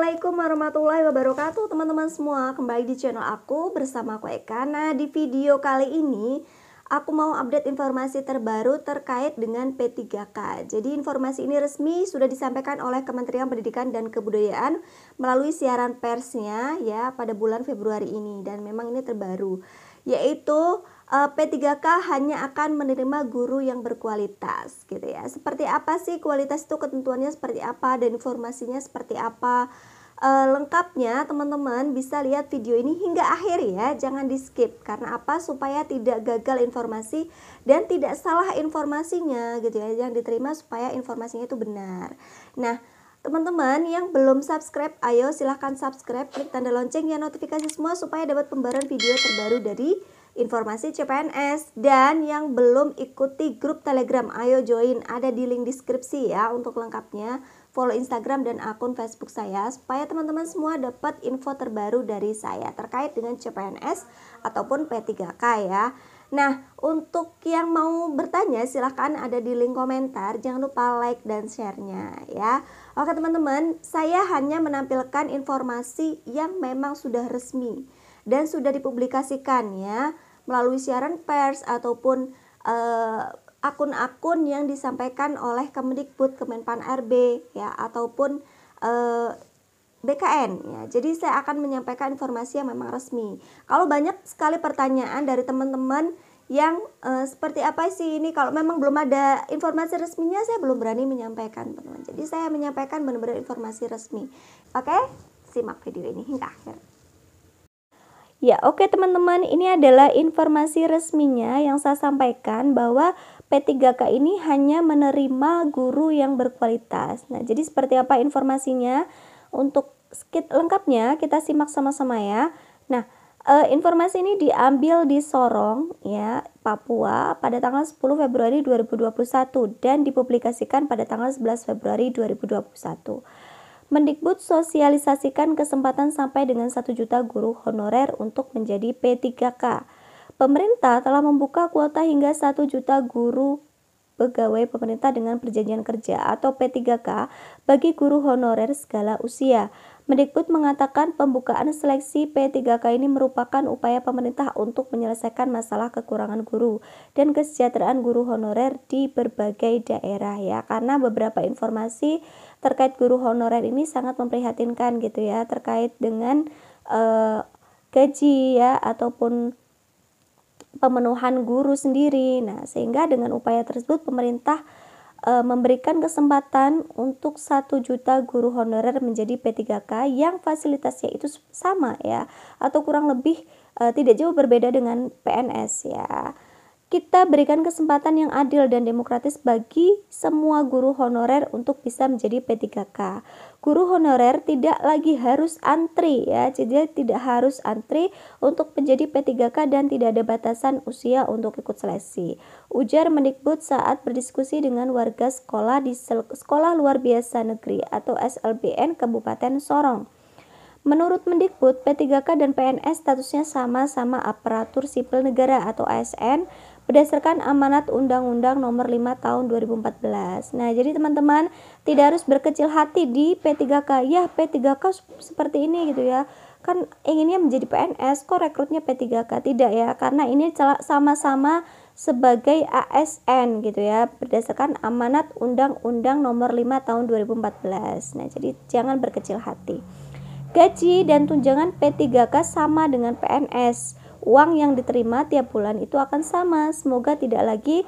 Assalamualaikum warahmatullahi wabarakatuh teman-teman semua. Kembali di channel aku bersama aku Eka. Nah, di video kali ini aku mau update informasi terbaru terkait dengan P3K. Jadi informasi ini resmi sudah disampaikan oleh Kementerian Pendidikan dan Kebudayaan melalui siaran persnya ya pada bulan Februari ini, dan memang ini terbaru, yaitu P3K hanya akan menerima guru yang berkualitas gitu ya. Seperti apa sih kualitas itu, ketentuannya seperti apa, dan informasinya seperti apa. Lengkapnya teman-teman bisa lihat video ini hingga akhir ya, jangan di skip. Karena apa? Supaya tidak gagal informasi dan tidak salah informasinya gitu ya, yang diterima supaya informasinya itu benar. Nah, teman-teman yang belum subscribe, ayo silahkan subscribe, klik tanda loncengnya, notifikasi semua supaya dapat pembaruan video terbaru dari informasi CPNS. Dan yang belum ikuti grup Telegram, ayo join, ada di link deskripsi ya untuk lengkapnya. Follow Instagram dan akun Facebook saya supaya teman-teman semua dapat info terbaru dari saya terkait dengan CPNS ataupun P3K ya. Nah, untuk yang mau bertanya silahkan ada di link komentar, jangan lupa like dan share-nya ya. Oke teman-teman, saya hanya menampilkan informasi yang memang sudah resmi dan sudah dipublikasikan ya melalui siaran pers ataupun akun-akun yang disampaikan oleh Kemendikbud, Kemenpan RB ya, ataupun BKN ya. Jadi saya akan menyampaikan informasi yang memang resmi. Kalau banyak sekali pertanyaan dari teman-teman yang seperti apa sih ini, kalau memang belum ada informasi resminya saya belum berani menyampaikan teman-teman. Jadi saya menyampaikan benar-benar informasi resmi. Oke, simak video ini hingga akhir. Ya, oke teman-teman, ini adalah informasi resminya yang saya sampaikan bahwa P3K ini hanya menerima guru yang berkualitas. Nah, jadi seperti apa informasinya? Untuk skit lengkapnya kita simak sama-sama ya. Nah, informasi ini diambil di Sorong ya, Papua pada tanggal 10 Februari 2021 dan dipublikasikan pada tanggal 11 Februari 2021. Mendikbud sosialisasikan kesempatan sampai dengan 1 juta guru honorer untuk menjadi P3K. Pemerintah telah membuka kuota hingga 1 juta guru pegawai pemerintah dengan perjanjian kerja atau P3K bagi guru honorer segala usia. Mendikbud mengatakan pembukaan seleksi P3K ini merupakan upaya pemerintah untuk menyelesaikan masalah kekurangan guru dan kesejahteraan guru honorer di berbagai daerah ya, karena beberapa informasi terkait guru honorer ini sangat memprihatinkan gitu ya, terkait dengan gaji ya ataupun pemenuhan guru sendiri. Nah, sehingga dengan upaya tersebut pemerintah memberikan kesempatan untuk 1 juta guru honorer menjadi P3K yang fasilitasnya itu sama ya, atau kurang lebih tidak jauh berbeda dengan PNS ya. Kita berikan kesempatan yang adil dan demokratis bagi semua guru honorer untuk bisa menjadi P3K. Guru honorer tidak lagi harus antri ya, jadi tidak harus antri untuk menjadi P3K dan tidak ada batasan usia untuk ikut seleksi, ujar Mendikbud saat berdiskusi dengan warga sekolah di Sekolah Luar Biasa Negeri atau SLBN Kabupaten Sorong. Menurut Mendikbud, P3K dan PNS statusnya sama-sama aparatur sipil negara atau ASN berdasarkan amanat Undang-Undang Nomor 5 Tahun 2014. Nah, jadi teman-teman tidak harus berkecil hati di P3K. Ya, P3K seperti ini gitu ya. Kan inginnya menjadi PNS, kok rekrutnya P3K? Tidak ya, karena ini sama-sama sebagai ASN gitu ya, berdasarkan amanat Undang-Undang Nomor 5 Tahun 2014. Nah, jadi jangan berkecil hati. Gaji dan tunjangan P3K sama dengan PNS. Uang yang diterima tiap bulan itu akan sama. Semoga tidak lagi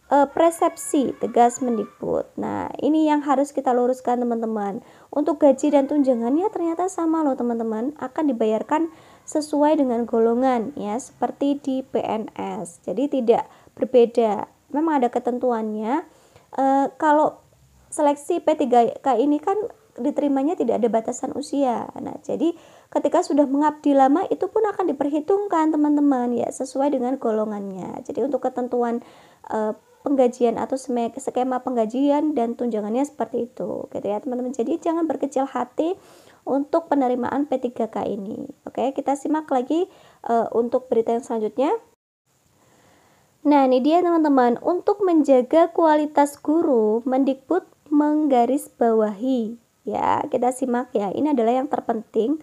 persepsi, tegas Mendikbud. Nah, ini yang harus kita luruskan teman-teman. Untuk gaji dan tunjangannya ternyata sama loh teman-teman, akan dibayarkan sesuai dengan golongan ya, seperti di PNS. Jadi tidak berbeda. Memang ada ketentuannya. Kalau seleksi P3K ini kan diterimanya tidak ada batasan usia. Nah, jadi ketika sudah mengabdi lama itu pun akan diperhitungkan teman-teman ya, sesuai dengan golongannya. Jadi untuk ketentuan penggajian atau skema penggajian dan tunjangannya seperti itu gitu ya teman-teman. Jadi jangan berkecil hati untuk penerimaan P3K ini. Oke, kita simak lagi untuk berita yang selanjutnya. Nah, ini dia teman-teman, untuk menjaga kualitas guru, Mendikbud menggarisbawahi Ya, kita simak ya. Ini adalah yang terpenting,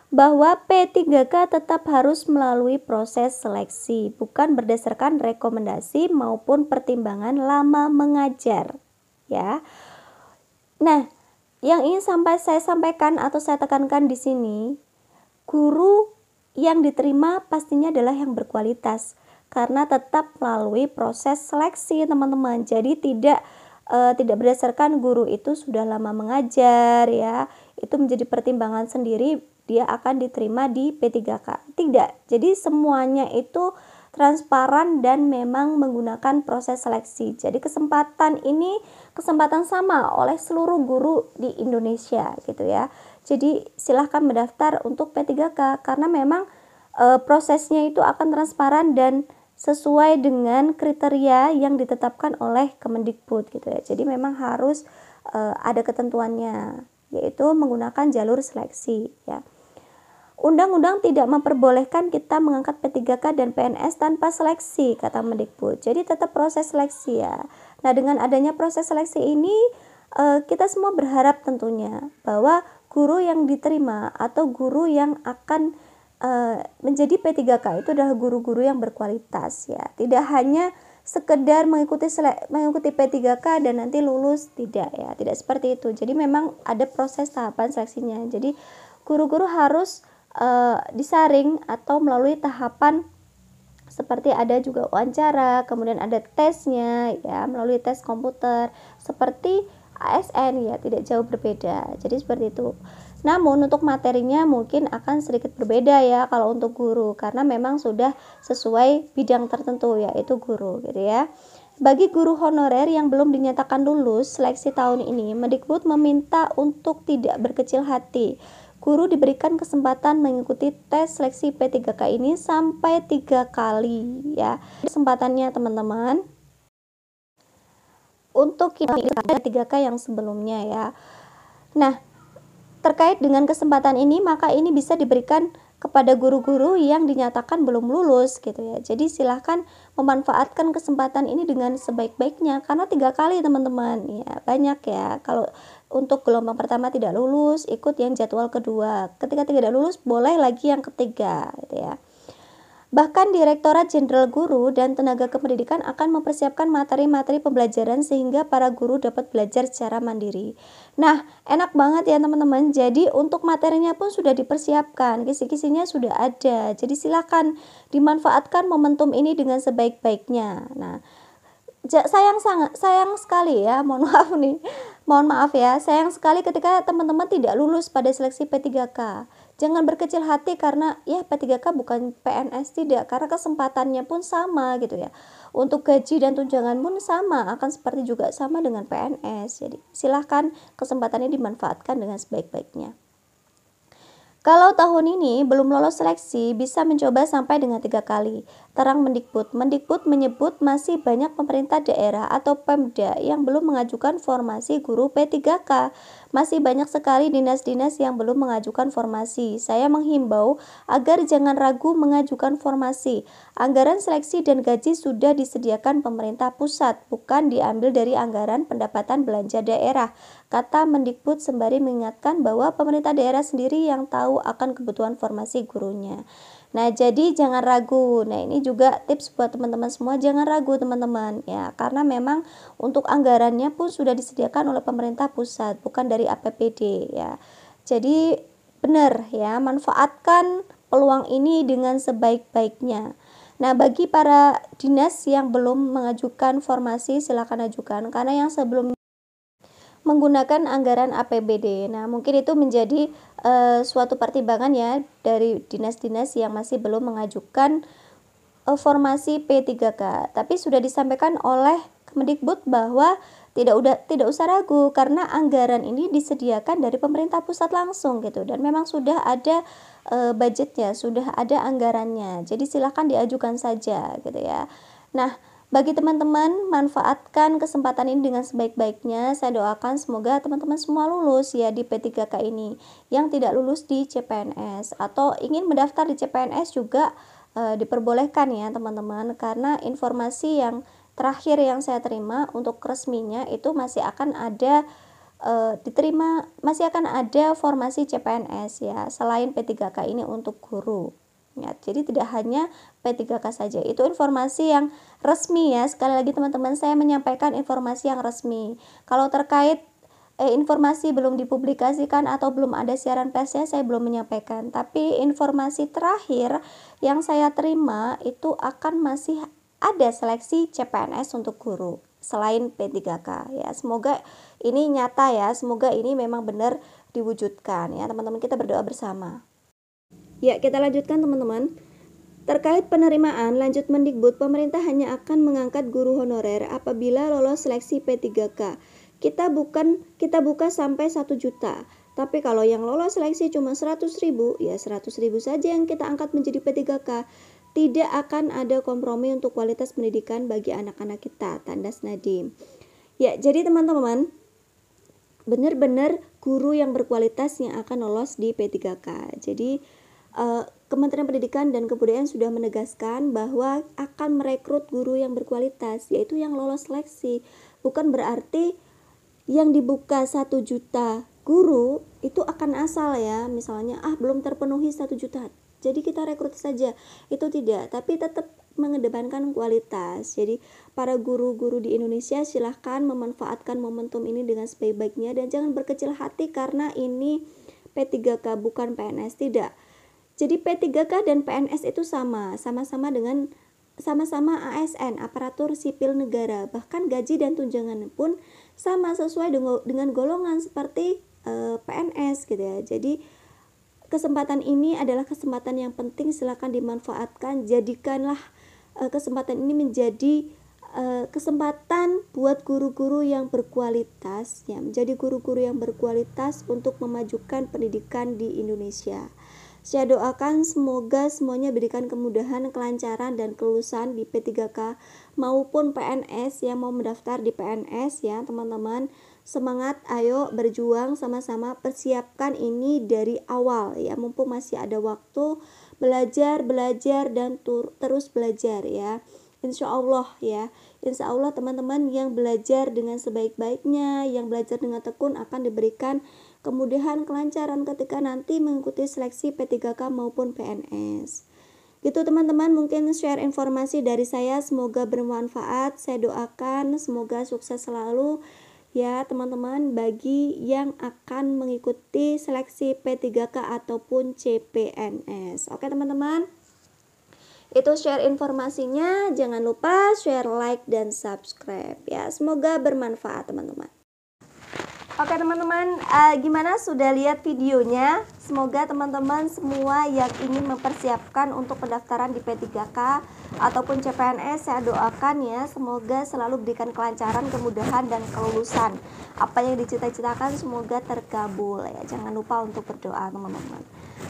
bahwa P3K tetap harus melalui proses seleksi, bukan berdasarkan rekomendasi maupun pertimbangan lama mengajar. Ya. Nah, yang ingin saya sampaikan atau saya tekankan di sini, guru yang diterima pastinya adalah yang berkualitas, karena tetap melalui proses seleksi, teman-teman. Jadi tidak berdasarkan guru itu sudah lama mengajar ya, itu menjadi pertimbangan sendiri dia akan diterima di P3K. Tidak. Jadi semuanya itu transparan dan memang menggunakan proses seleksi. Jadi kesempatan ini kesempatan sama oleh seluruh guru di Indonesia gitu ya. Jadi silahkan mendaftar untuk P3K karena memang prosesnya itu akan transparan dan sesuai dengan kriteria yang ditetapkan oleh Kemendikbud gitu ya. Jadi memang harus ada ketentuannya, yaitu menggunakan jalur seleksi ya. Undang-undang tidak memperbolehkan kita mengangkat P3K dan PNS tanpa seleksi, kata Mendikbud. Jadi tetap proses seleksi ya. Nah, dengan adanya proses seleksi ini kita semua berharap tentunya bahwa guru yang diterima atau guru yang akan menjadi P3K itu adalah guru-guru yang berkualitas ya. Tidak hanya sekedar mengikuti P3K dan nanti lulus, tidak ya. Tidak seperti itu. Jadi memang ada proses tahapan seleksinya. Jadi guru-guru harus disaring atau melalui tahapan seperti ada juga wawancara, kemudian ada tesnya ya, melalui tes komputer seperti ASN ya, tidak jauh berbeda. Jadi seperti itu. Namun untuk materinya mungkin akan sedikit berbeda ya kalau untuk guru, karena memang sudah sesuai bidang tertentu yaitu guru gitu ya. Bagi guru honorer yang belum dinyatakan lulus seleksi tahun ini, Mendikbud meminta untuk tidak berkecil hati. Guru diberikan kesempatan mengikuti tes seleksi P3K ini sampai 3 kali ya. Kesempatannya teman-teman untuk P3K yang sebelumnya ya. Nah, terkait dengan kesempatan ini, maka ini bisa diberikan kepada guru-guru yang dinyatakan belum lulus gitu ya. Jadi silahkan memanfaatkan kesempatan ini dengan sebaik-baiknya, karena 3 kali teman-teman ya, banyak ya. Kalau untuk gelombang pertama tidak lulus, ikut yang jadwal kedua. Ketika tidak lulus, boleh lagi yang ketiga gitu ya. Bahkan Direktorat Jenderal Guru dan Tenaga Kependidikan akan mempersiapkan materi-materi pembelajaran sehingga para guru dapat belajar secara mandiri. Nah, enak banget ya teman-teman. Jadi untuk materinya pun sudah dipersiapkan, kisi-kisinya sudah ada. Jadi silakan dimanfaatkan momentum ini dengan sebaik-baiknya. Nah, sayang sekali ya, mohon maaf ya, sayang sekali ketika teman-teman tidak lulus pada seleksi P3K. Jangan berkecil hati karena ya P3K bukan PNS, tidak, karena kesempatannya pun sama gitu ya. Untuk gaji dan tunjangan pun sama, akan seperti juga sama dengan PNS. Jadi silahkan kesempatannya dimanfaatkan dengan sebaik-baiknya. Kalau tahun ini belum lolos seleksi, bisa mencoba sampai dengan 3 kali. Terang Mendikbud. Mendikbud menyebut masih banyak pemerintah daerah atau Pemda yang belum mengajukan formasi guru P3K. Masih banyak sekali dinas-dinas yang belum mengajukan formasi. Saya menghimbau agar jangan ragu mengajukan formasi. Anggaran seleksi dan gaji sudah disediakan pemerintah pusat, bukan diambil dari anggaran pendapatan belanja daerah, kata Mendikbud sembari mengingatkan bahwa pemerintah daerah sendiri yang tahu akan kebutuhan formasi gurunya. Nah, jadi jangan ragu. Nah, ini juga tips buat teman-teman semua, jangan ragu teman-teman ya, karena memang untuk anggarannya pun sudah disediakan oleh pemerintah pusat, bukan dari APBD ya. Jadi benar ya, manfaatkan peluang ini dengan sebaik-baiknya. Nah, bagi para dinas yang belum mengajukan formasi, silakan ajukan, karena yang sebelumnya menggunakan anggaran APBD. Nah, mungkin itu menjadi suatu pertimbangan ya dari dinas-dinas yang masih belum mengajukan formasi P3K. Tapi sudah disampaikan oleh Kemendikbud bahwa tidak usah ragu karena anggaran ini disediakan dari pemerintah pusat langsung gitu, dan memang sudah ada budgetnya, sudah ada anggarannya. Jadi silakan diajukan saja gitu ya. Nah, bagi teman-teman, manfaatkan kesempatan ini dengan sebaik-baiknya. Saya doakan semoga teman-teman semua lulus ya di P3K ini. Yang tidak lulus di CPNS atau ingin mendaftar di CPNS juga diperbolehkan ya teman-teman, karena informasi yang terakhir yang saya terima untuk resminya itu masih akan ada diterima, masih akan ada formasi CPNS ya selain P3K ini untuk guru ya. Jadi tidak hanya P3K saja, itu informasi yang resmi ya. Sekali lagi teman-teman, saya menyampaikan informasi yang resmi. Kalau terkait informasi belum dipublikasikan atau belum ada siaran persnya, saya belum menyampaikan. Tapi informasi terakhir yang saya terima itu akan masih ada seleksi CPNS untuk guru selain P3K ya. Semoga ini nyata ya, semoga ini memang benar diwujudkan ya teman-teman, kita berdoa bersama. Ya, kita lanjutkan teman-teman. Terkait penerimaan lanjut Mendikbud, pemerintah hanya akan mengangkat guru honorer apabila lolos seleksi P3K. Kita buka sampai 1 juta. Tapi kalau yang lolos seleksi cuma 100.000, ya 100.000 saja yang kita angkat menjadi P3K. Tidak akan ada kompromi untuk kualitas pendidikan bagi anak-anak kita, tandas Nadiem. Ya, jadi teman-teman, benar-benar guru yang berkualitas yang akan lolos di P3K. Jadi Kementerian Pendidikan dan Kebudayaan sudah menegaskan bahwa akan merekrut guru yang berkualitas, yaitu yang lolos seleksi. Bukan berarti yang dibuka 1 juta guru itu akan asal ya, misalnya belum terpenuhi 1 juta, jadi kita rekrut saja. Itu tidak, tapi tetap mengedepankan kualitas. Jadi para guru-guru di Indonesia silahkan memanfaatkan momentum ini dengan sebaik-baiknya dan jangan berkecil hati karena ini P3K bukan PNS, tidak. Jadi P3K dan PNS itu sama-sama dengan sama-sama ASN, aparatur sipil negara. Bahkan gaji dan tunjangan pun sama, sesuai dengan golongan seperti PNS gitu ya. Jadi kesempatan ini adalah kesempatan yang penting, silakan dimanfaatkan. Jadikanlah kesempatan ini menjadi kesempatan buat guru-guru yang berkualitas ya, menjadi guru-guru yang berkualitas untuk memajukan pendidikan di Indonesia. Saya doakan semoga semuanya berikan kemudahan, kelancaran, dan kelulusan di P3K maupun PNS yang mau mendaftar di PNS ya teman-teman. Semangat, ayo berjuang sama-sama, persiapkan ini dari awal ya, mumpung masih ada waktu. Belajar dan terus belajar ya. Insya Allah ya, insya Allah teman-teman yang belajar dengan sebaik-baiknya, yang belajar dengan tekun akan diberikan kemudahan, kelancaran ketika nanti mengikuti seleksi P3K maupun PNS. Gitu teman-teman, mungkin share informasi dari saya, semoga bermanfaat. Saya doakan semoga sukses selalu ya teman-teman bagi yang akan mengikuti seleksi P3K ataupun CPNS. Oke teman-teman, itu share informasinya. Jangan lupa share, like, dan subscribe ya. Semoga bermanfaat teman-teman. Oke teman-teman, gimana, sudah lihat videonya? Semoga teman-teman semua yang ingin mempersiapkan untuk pendaftaran di P3K ataupun CPNS, saya doakan ya, semoga selalu berikan kelancaran, kemudahan, dan kelulusan. Apa yang dicita-citakan semoga terkabul ya. Jangan lupa untuk berdoa teman-teman.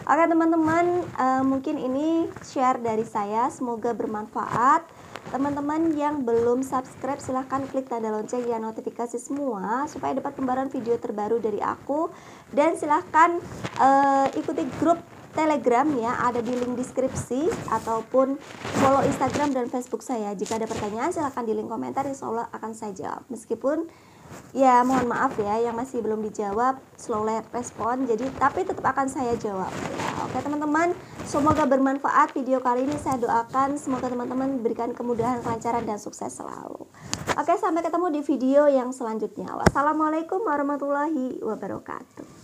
Oke teman-teman, mungkin ini share dari saya, semoga bermanfaat. Teman-teman yang belum subscribe silahkan klik tanda lonceng ya, notifikasi semua supaya dapat pembaruan video terbaru dari aku. Dan silahkan ikuti grup Telegram ya, ada di link deskripsi, ataupun follow Instagram dan Facebook saya. Jika ada pertanyaan silahkan di link komentar, insya Allah akan saya jawab. Meskipun ya mohon maaf ya yang masih belum dijawab, slow respon, jadi tapi tetap akan saya jawab ya. Oke teman-teman, semoga bermanfaat video kali ini. Saya doakan semoga teman-teman diberikan kemudahan, kelancaran, dan sukses selalu. Oke, sampai ketemu di video yang selanjutnya. Wassalamualaikum warahmatullahi wabarakatuh.